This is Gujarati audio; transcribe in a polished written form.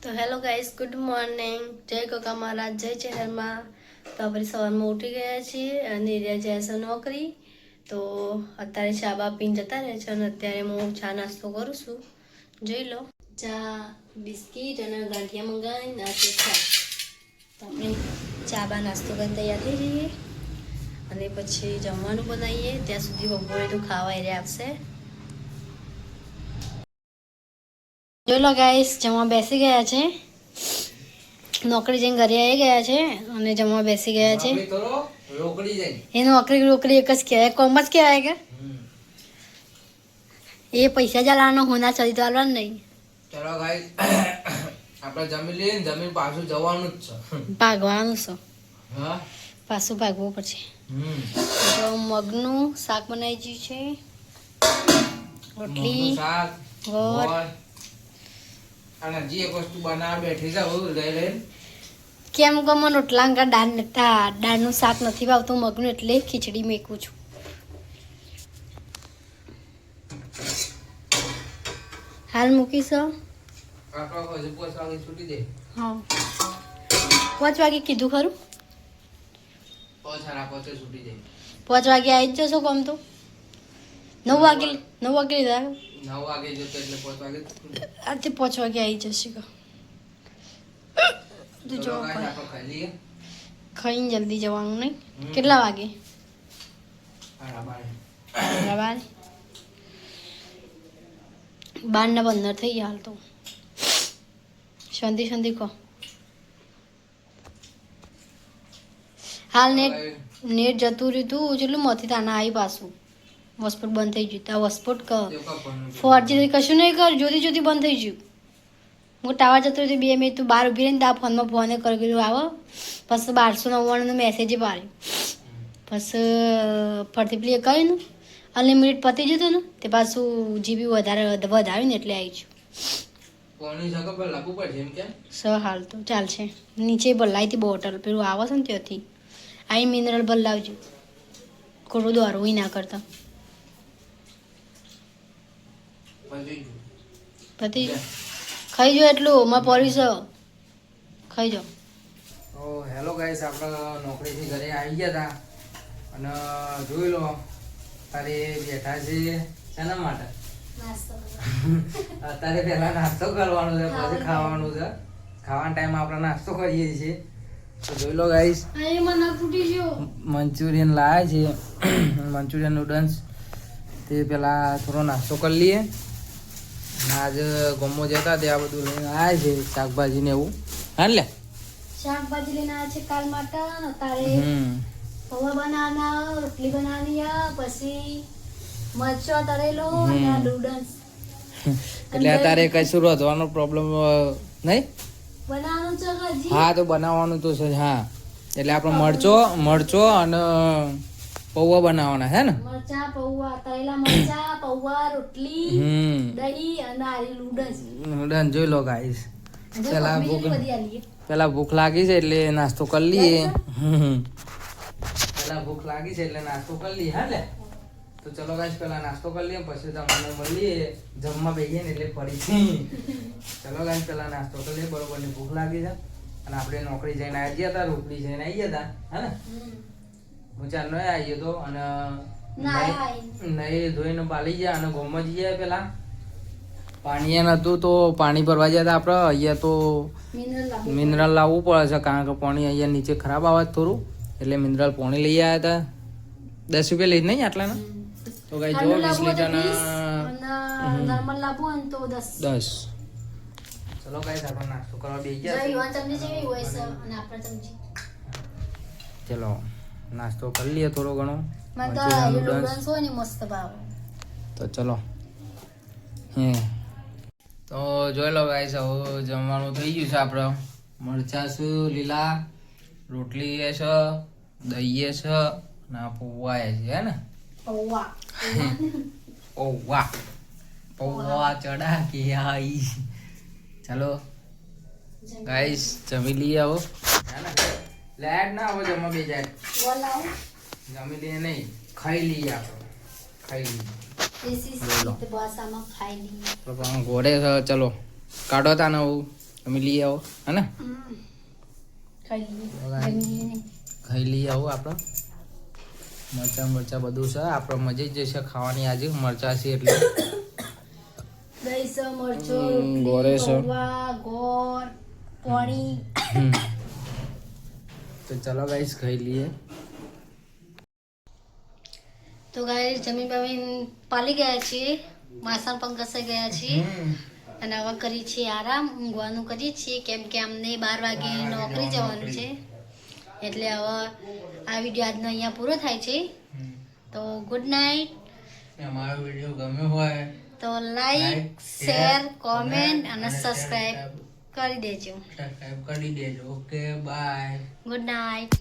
તો હેલો ગાઈસ, ગુડ મોર્નિંગ. જય કોકા મહારાજ, જય ચેનલમાં. તો આપણે સવારમાં ઉઠી ગયા છીએ અને રહ્યા જાય છે નોકરી. તો અત્યારે ચા બા પીને જતા રહે છે અને અત્યારે હું ચા નાસ્તો કરું છું. જોઈ લો, ચા બિસ્કીટ અને ગાંઠિયા મંગાવી નાખે ચા. તો આપણે ચા બા નાસ્તો કરીને તૈયાર થઈ જઈએ અને પછી જમવાનું બનાવીએ. ત્યાં સુધી બપોરે તો ખાવા એ આવશે. જોઈ લો ગાઈસ, જમવા બેસી ગયા છે. નોકરી જઈને ઘરે આવી ગયા છે અને જમવા બેસી ગયા છે. એ નોકરી એક જ કહેવાય, કોમ જ કહેવાય કે એ પૈસા ચાલવાનો હોના ચડી તો હાલવાનું નહીં. ચલો ગાઈસ, આપણે જમી લઈએ ને જમીન પાછું જવાનું જ છે. ભાગવાનું છે, હા પાછું ભાગવું પડશે. તો મગનું શાક બનાવી દીધું છે, રોટલી, શાક, ગોળ. અને જે એક વસ્તુ બનાવવા બેઠી છે લઈ લઈને. કેમ કે મને રોટલા અંગા દાળનું શાક નથી ભાવતું મગનું, એટલે ખીચડી મેકું છું. હાલ મૂકીશ. આપણે હજુ 5 વાગે છૂટી દે. હા, 5 વાગે કીધું ખરું. 5:30 છૂટી દે. 5 વાગે આવી જ જશો કોમ તો. 9 વાગે લીધા. 9 વાગે જતો એટલે 5 વાગે. આજે 5 વાગે આવી જશે. તો જો આપણે ખાઈ લઈએ. ખાઈને જલ્દી જવાનું નહીં. કેટલા વાગે? 12. 12:15 થઈ ગયા હાલ તો. શાંતિ કહો. હાલ નેટ જતું રહ્યું તું જેટલું મથી તાના આવી પાછું. હોસ્પોટ બંધ થઈ ગયું. ત્યાં હોસ્પોટ 4G કશું નહીં કર, જોતી બંધ થઈ ગયું. હું ટાવર જતો રહ્યો 2 મિનિટ તું બહાર ઊભી રહીને તા ફોનમાં ફોને કર્યું આવો. પછી 1299 મેસેજ પાડ્યો. પછી ફરતી પેલી કહ્યું ને અનલિમિટેડ પતી જતું ને તે પાછું જીબી વધાવ્યું ને એટલે આવી ગયું. હાલ તો ચાલશે. નીચે ભલાઈ હતી બોટલ પેલું આવે છે ને ત્યાંથી આઈ મિનરલ ભલાવજો. ખોટું દોરવું ના કરતા. પતી ખાઈ જો એટલું માં પડી છે. ખાઈ જાઓ. તો હેલો ગાઈસ, આપણે નોકરીથી ઘરે આવી ગયા હતા અને જોઈ લો અત્યારે બેઠા છે શેના માટે. અત્યારે પહેલા નાસ્તો કરવાનો છે, પછી ખાવાનું છે. ખાવાના ટાઈમ આપણે નાસ્તો કરીએ છીએ. તો જોઈ લો ગાઈસ, મંચુરિયન લાવ્યા છે, મંચુરિયન નૂડલ્સ. તે પેલા થોડો નાસ્તો કરી લઈએ. આજે ગમો જતા તે આ બધું લઈને આવ્યા છે, શાકભાજી ને એવું. હા લે શાકભાજી લઈને આવ્યા છે કાલ માટે. તારે પૌવા બનાવવાના, રોટલી બનાવવાની, પછી મરચો તળેલો અને નૂડલ્સ. એટલે અત્યારે કશું રોધવાનો પ્રોબ્લેમ નહીં. બનાવવાનું છે હજી. હા તો બનાવવાનું તો છે. હા એટલે આપણે મરચો અને પૌવા બનાવવાના હે ને. મરચા પૌવા, તળેલા મરચા પૌવા, રોટલી, દહીં અને આ નૂડલ્સ. જોઈ લો ગાઈસ, પેલા ભૂખ લાગી છે એટલે નાસ્તો કરી લઈએ. નાસ્તો કરી લઈએ. હા લે તો ચલો ગાઈસ, પેલા નાસ્તો કરી લઈએ પછી તમને મળીએ જમવા બેસીએ ને એટલે ફરીથી. ચલો ગાઈસ, પેલા નાસ્તો કરી લઈએ. બરોબર ની ભૂખ લાગી છે અને આપણે નોકરી જઈને આવી ગયા હતા, રોટલી જઈને આવી ગયા હતા. હે ને હું ચાલ ન આવી તો અને નહીં ધોઈને પાલી ગયા અને ગોમમાં જઈએ. પેલા પાણી નતું તો પાણી ભરવા ગયા હતા આપણે. અહીંયા તો મિનરલ લાવવું પડે છે કારણ કે પાણી અહીંયા નીચે ખરાબ આવે થોડું, એટલે મિનરલ પાણી લઈ આવ્યા હતા. 10 રૂપિયા લઈ નહીં આટલાના. તો કઈ જો 20 લીટરના 10. ચલો ગાઈસ, આપણે નાસ્તો કરવા બેસી ગયા. ચલો નાસ્તો કરી લઈએ થોડો ઘણો. તો ચલો તો જોઈ લો ગાઈસ, હવે જમવાનું થઈ ગયું છે. આપણે મરચા છે લીલા, રોટલી છે, દહીં છે ના પૌવા છે. હે ને પૌવા ચડા કે આઈ. ચાલો ગાઈસ, જમી લઈએ. આવો લેટ ના આવો જમવા બે જાય. જમી લઈએ નહીં, ખાઈ લઈએ. આપણે ખાઈ લઈએ. ઘોડે ચલો કાઢો તા નવું તમે લઈ આવો હે ને ખાઈ લઈએ ખાઈ લઈ આવો આપણે મરચા બધું છે આપણે મજા જ જશે ખાવાની આજે મરચા છે એટલે દહીં છે મરચો ગોળે છે. ગોળ પાણી તો ચલો ગાઈસ ખાઈ લઈએ તો ગાઈસ જમી બમીન પાલી ગયા છીએ વાસણ પણ ઘસાઈ ગયા છીએ અને હવે કરીએ છીએ આરામ ઊંઘવાનું કરીએ છીએ કેમ કે અમને 12 વાગે નોકરી જવાનું છે એટલે હવે આ વિડીયો આજનો અહીંયા પૂરો થાય છે તો ગુડ નાઇટ અમારો વિડીયો ગમ્યો હોય તો લાઈક શેર કોમેન્ટ અને સબસ્ક્રાઇબ કરી દેજો સબસ્ક્રાઇબ કરી દેજો ઓકે બાય ગુડ નાઇટ